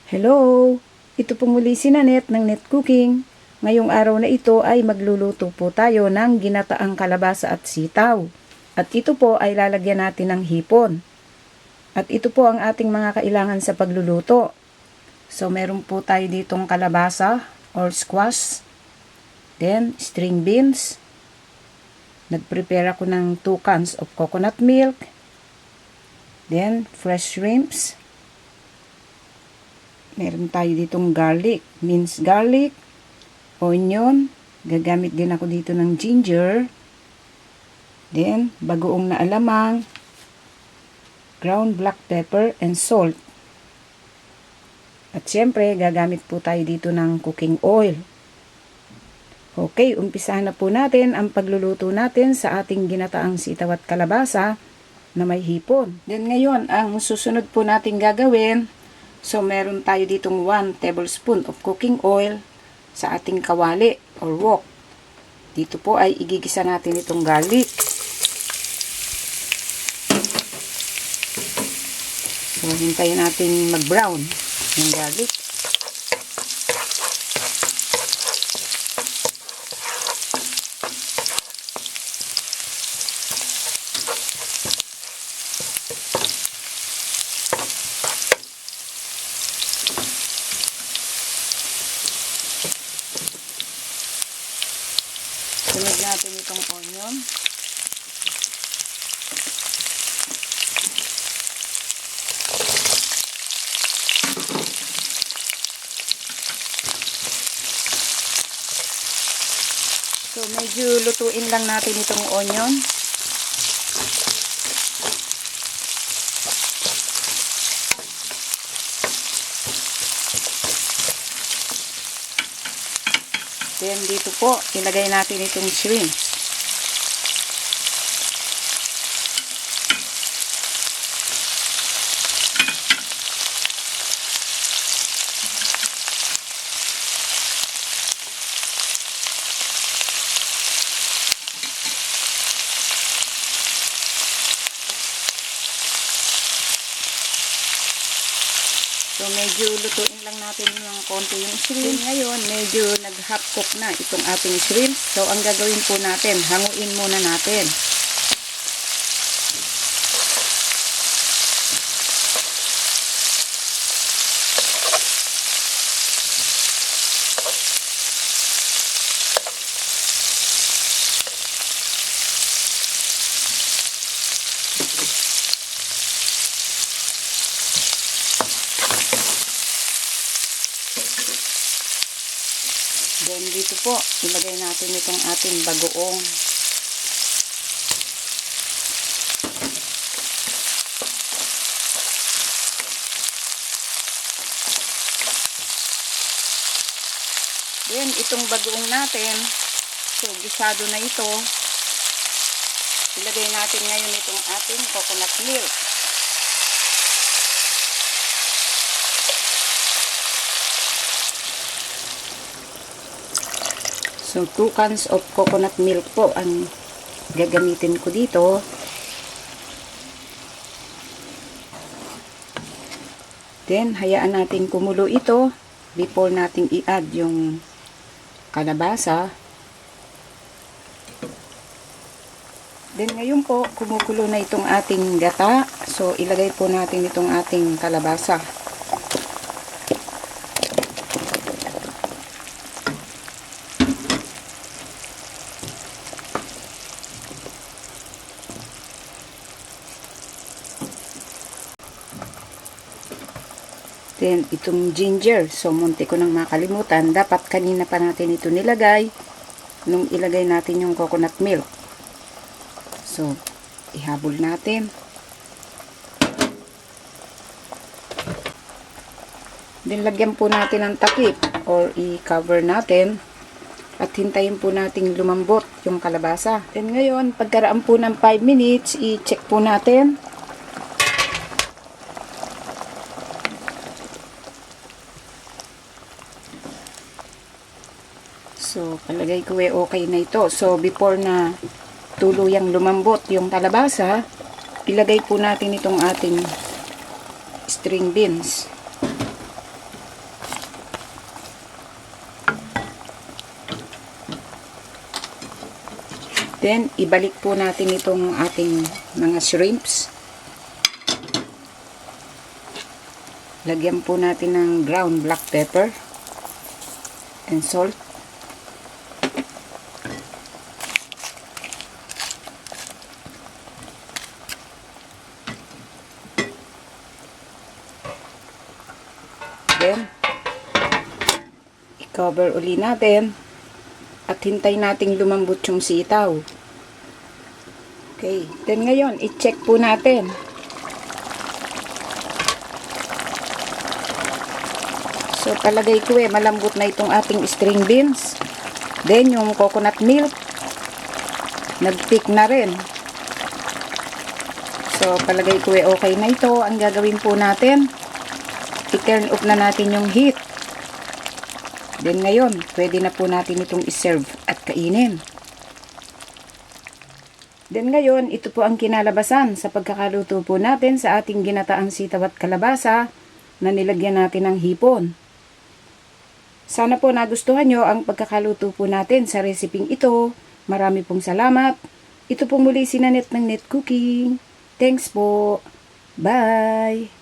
Hello! Ito po muli si Nanet ng Net Cooking. Ngayong araw na ito ay magluluto po tayo ng ginataang kalabasa at sitaw. At ito po ay lalagyan natin ng hipon. At ito po ang ating mga kailangan sa pagluluto. So meron po tayo ditong kalabasa or squash. Then string beans. Nag-prepare ako ng 2 cans of coconut milk. Then fresh shrimps. Meron tayo ditong garlic, minced garlic, onion, gagamit din ako dito ng ginger, then bagoong na alamang, ground black pepper and salt. At syempre, gagamit po tayo dito ng cooking oil. Okay, umpisahan na po natin ang pagluluto natin sa ating ginataang sitaw at kalabasa na may hipon. Then ngayon, ang susunod po natin gagawin, so, meron tayo ditong 1 tablespoon of cooking oil sa ating kawali or wok. Dito po ay igigisa natin itong garlic. So, hintayin natin mag-brown yung garlic. Sunod natin itong onion. So, medyo lutuin lang natin itong onion. Then, dito po, ilagay natin itong shrimp. So, medyo lutuin lang natin ng konti yung shrimp. Ngayon, medyo nag-half cook na itong ating shrimp. So, ang gagawin po natin, hanguin muna natin. Then, dito po, ilagay natin itong ating bagoong. Then, itong bagoong natin, so, gisado na ito. Ilagay natin ngayon itong ating coconut milk. So, 2 cans of coconut milk po ang gagamitin ko dito. Then, hayaan natin kumulo ito before natin i-add yung kalabasa. Then, ngayon po, kumukulo na itong ating gata. So, ilagay po natin itong ating kalabasa. Then, itong ginger. So, munti ko nang makalimutan. Dapat kanina pa natin ito nilagay nung ilagay natin yung coconut milk. So, ihabol natin. Then, lagyan po natin ng takip or i-cover natin at hintayin po natin lumambot yung kalabasa. Then, ngayon, pagkaraan po ng 5 minutes, i-check po natin. So, palagay ko okay na ito. So, before na tuluyang lumambot yung kalabasa, ilagay po natin itong ating string beans. Then, ibalik po natin itong ating mga shrimps. Lagyan po natin ng ground black pepper and salt. Then, i-cover uli natin at hintay nating lumambot yung sitaw. Okay, then ngayon, i-check po natin. So, palagay ko malambot na itong ating string beans. Then, yung coconut milk, nag-thick na rin. So, palagay ko okay na ito. Ang gagawin po natin, i-turn off na natin yung heat. Then, ngayon, pwede na po natin itong iserve at kainin. Then, ngayon, ito po ang kinalabasan sa pagkakaluto po natin sa ating ginataang sitaw at kalabasa na nilagyan natin ng hipon. Sana po nagustuhan nyo ang pagkakaluto po natin sa reseping ito. Marami pong salamat. Ito pong muli si Nanette ng Net Cooking. Thanks po. Bye!